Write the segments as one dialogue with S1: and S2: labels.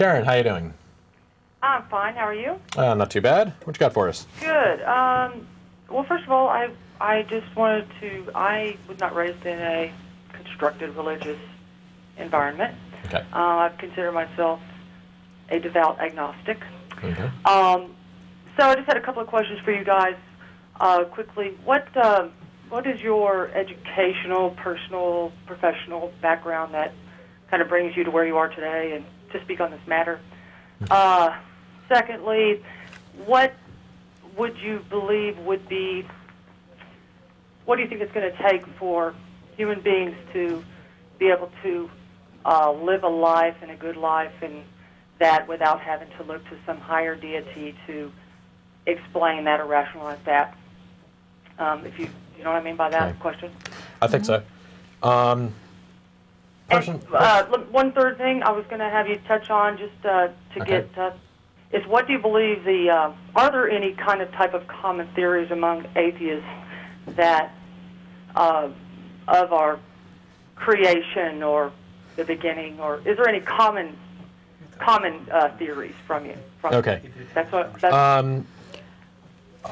S1: Karen, how you doing?
S2: I'm fine. How are you?
S1: Not too bad. What you got for us?
S2: Good. Well, first of all, I just wanted to. I was not raised in a constructed religious environment.
S1: Okay.
S2: I consider myself a devout agnostic.
S1: Okay.
S2: So I just had a couple of questions for you guys. Quickly, what is your educational, personal, professional background that kind of brings you to where you are today, and to speak on this matter? Secondly, what would you believe would be, what do you think it's going to take for human beings to be able to live a life and a good life, and that without having to look to some higher deity to explain that or rationalize that? If you know what I mean by that question?
S1: I think so.
S2: One third thing I was going to have you touch on just get is, what do you believe are there any kind of type of common theories among atheists that of our creation or the beginning, or is there any common theories from you?
S1: Okay.
S2: That's what.
S1: All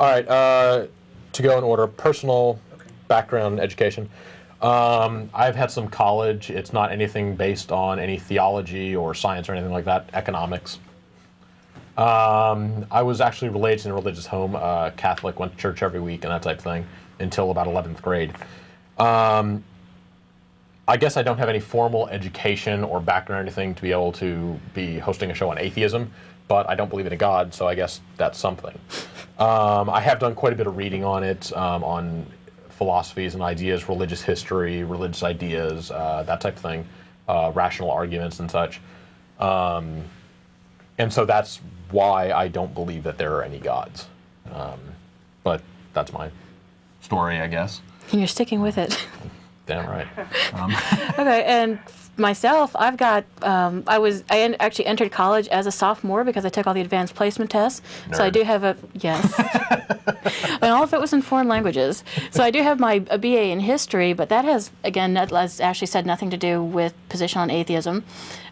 S1: right. To go in order, personal background, education. I've had some college. It's not anything based on any theology or science or anything like that. Economics. I was actually raised in a religious home, Catholic, went to church every week and that type of thing until about 11th grade. I guess I don't have any formal education or background or anything to be able to be hosting a show on atheism, but I don't believe in a God, so I guess that's something. I have done quite a bit of reading on it, on philosophies and ideas, religious history, religious ideas, that type of thing, rational arguments and such. And so that's why I don't believe that there are any gods. But that's my story, I guess.
S3: And you're sticking with it.
S1: Damn right.
S3: Okay, and myself, I've got, I actually entered college as a sophomore because I took all the advanced placement tests.
S1: Nerd.
S3: So I do have yes. And all of it was in foreign languages. So I do have a BA in history, but that has, again, as Ashley said, nothing to do with position on atheism.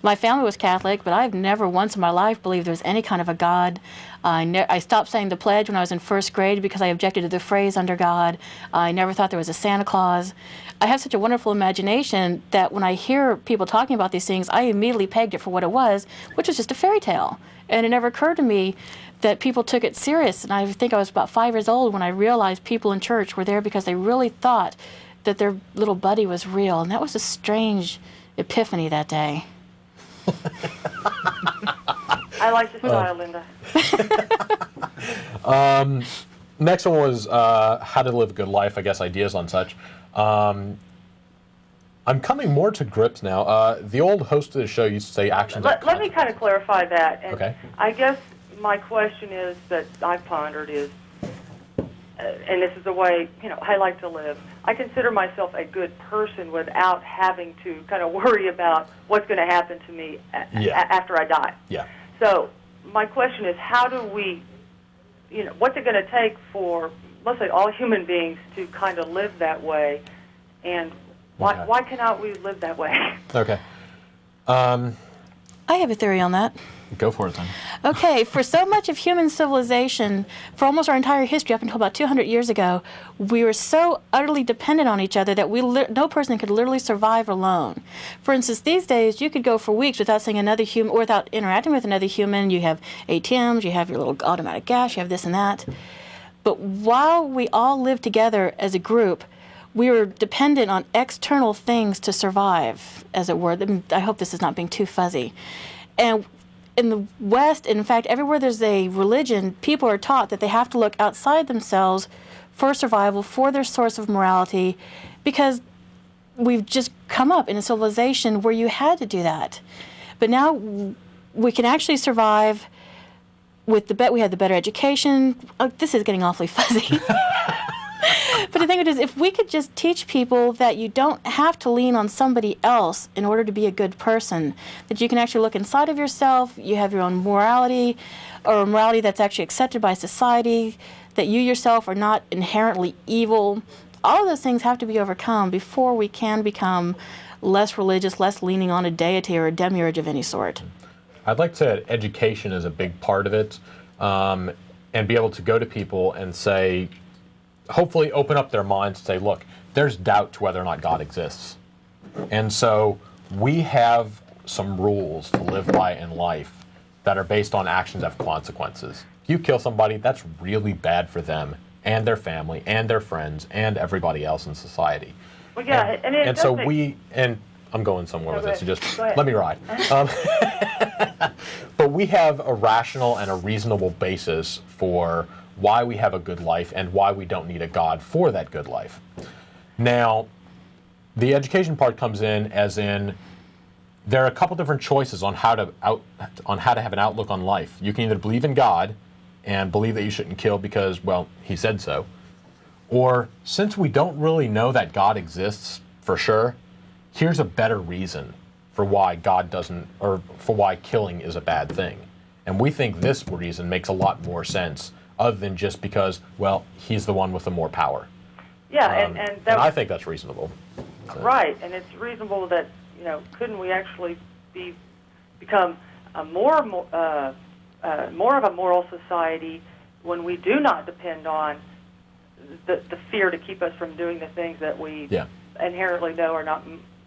S3: My family was Catholic, but I've never once in my life believed there was any kind of a God. I stopped saying the pledge when I was in first grade because I objected to the phrase under God. I never thought there was a Santa Claus. I have such a wonderful imagination that when I hear people talking about these things, I immediately pegged it for what it was, which was just a fairy tale. And it never occurred to me that people took it serious. And I think I was about 5 years old when I realized people in church were there because they really thought that their little buddy was real. And that was a strange epiphany that day.
S2: I like your style, Linda.
S1: Next one was how to live a good life, I guess, ideas on such. I'm coming more to grips now. The old host of the show used to say actions.
S2: Let me kind of clarify that. And
S1: okay.
S2: I guess my question is that I've pondered is, and this is the way, I like to live. I consider myself a good person without having to kind of worry about what's going to happen to me after I die.
S1: Yeah.
S2: So my question is, how do we, what's it going to take for, let's say, all human beings to kind of live that way, and why cannot we live that way?
S1: Okay.
S3: I have a theory on that.
S1: Go for it, then.
S3: Okay, for so much of human civilization, for almost our entire history up until about 200 years ago, we were so utterly dependent on each other that no person could literally survive alone. For instance, these days, you could go for weeks without seeing another human or without interacting with another human. You have ATMs, you have your little automatic gas, you have this and that. But while we all lived together as a group, we were dependent on external things to survive, as it were. I hope this is not being too fuzzy. And in the West, in fact, everywhere there's a religion, people are taught that they have to look outside themselves for survival, for their source of morality, because we've just come up in a civilization where you had to do that. But now we can actually survive with we have the better education. Oh, this is getting awfully fuzzy. But the thing is, if we could just teach people that you don't have to lean on somebody else in order to be a good person, that you can actually look inside of yourself, you have your own morality, or a morality that's actually accepted by society, that you yourself are not inherently evil. All of those things have to be overcome before we can become less religious, less leaning on a deity or a demiurge of any sort.
S1: I'd like to, education is a big part of it, and be able to go to people and say, hopefully open up their minds and say, look, there's doubt to whether or not God exists. And so we have some rules to live by in life that are based on actions that have consequences. If you kill somebody, that's really bad for them and their family and their friends and everybody else in society.
S2: Well, yeah,
S1: and so I'm going somewhere with this, so just let me ride. But we have a rational and a reasonable basis for why we have a good life and why we don't need a God for that good life. Now, the education part comes in as in there are a couple different choices on how to have an outlook on life. You can either believe in God and believe that you shouldn't kill because, well, he said so. Or, since we don't really know that God exists for sure, here's a better reason for why God doesn't, or for why killing is a bad thing. And we think this reason makes a lot more sense other than just because, well, he's the one with the more power.
S2: Yeah,
S1: and I think that's reasonable. So.
S2: Right, and it's reasonable that, couldn't we actually become more of a moral society when we do not depend on the fear to keep us from doing the things that we inherently know are not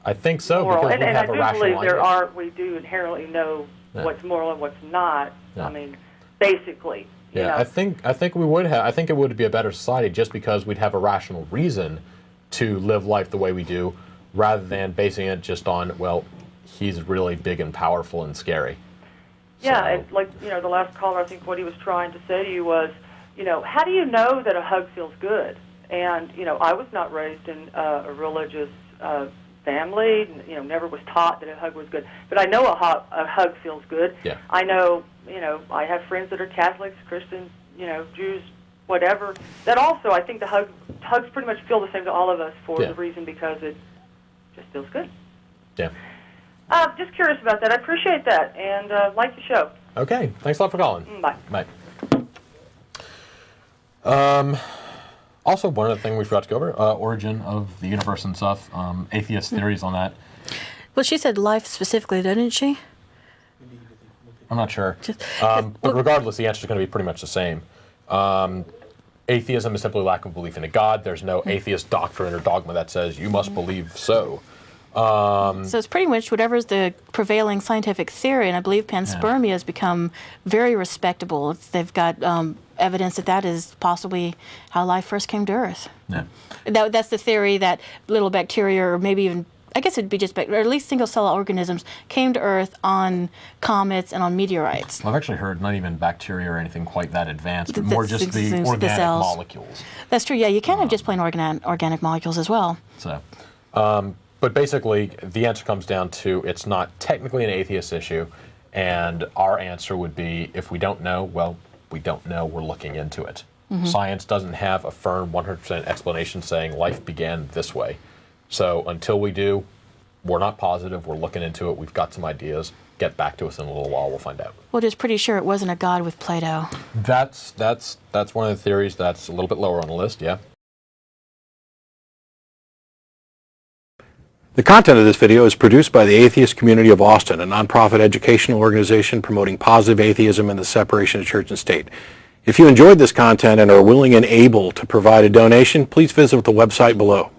S1: I think so,
S2: moral.
S1: because we have a rational
S2: I do believe
S1: idea.
S2: we do inherently know what's moral and what's not.
S1: Yeah.
S2: I mean, basically.
S1: Yeah, I think we would have. I think it would be a better society just because we'd have a rational reason to live life the way we do, rather than basing it just on, well, he's really big and powerful and scary.
S2: Yeah,
S1: So,
S2: and like the last caller, I think what he was trying to say to you was, how do you know that a hug feels good? And I was not raised in a religious family. Never was taught that a hug was good. But I know a hug feels good.
S1: Yeah.
S2: I know. I have friends that are Catholics, Christians, Jews, whatever. That also, I think the hugs pretty much feel the same to all of us for the reason because it just feels good.
S1: Yeah.
S2: Just curious about that. I appreciate that and like the show.
S1: Okay. Thanks a lot for calling.
S2: Bye.
S1: Bye. Also, one other thing we forgot to go over, origin of the universe and stuff, atheist theories on that.
S3: Well, she said life specifically, didn't she?
S1: I'm not sure. But regardless, the answer is going to be pretty much the same. Atheism is simply lack of belief in a God. There's no atheist doctrine or dogma that says you must believe so.
S3: So it's pretty much whatever's the prevailing scientific theory, and I believe panspermia has become very respectable. They've got evidence that is possibly how life first came to Earth.
S1: Yeah.
S3: That's the theory that little bacteria, or maybe even, I guess it'd be just or at least single-cell organisms, came to Earth on comets and on meteorites.
S1: Well, I've actually heard not even bacteria or anything quite that advanced, but more just the organic molecules.
S3: That's true, yeah. You can have just plain organic molecules as well.
S1: So, but basically, the answer comes down to it's not technically an atheist issue, and our answer would be, if we don't know, well, we don't know, we're looking into it. Mm-hmm. Science doesn't have a firm 100% explanation saying life began this way. So until we do, we're not positive, we're looking into it, we've got some ideas. Get back to us in a little while, we'll find out.
S3: Well, just pretty sure it wasn't a god with Plato.
S1: That's one of the theories that's a little bit lower on the list, yeah.
S4: The content of this video is produced by the Atheist Community of Austin, a nonprofit educational organization promoting positive atheism and the separation of church and state. If you enjoyed this content and are willing and able to provide a donation, please visit the website below.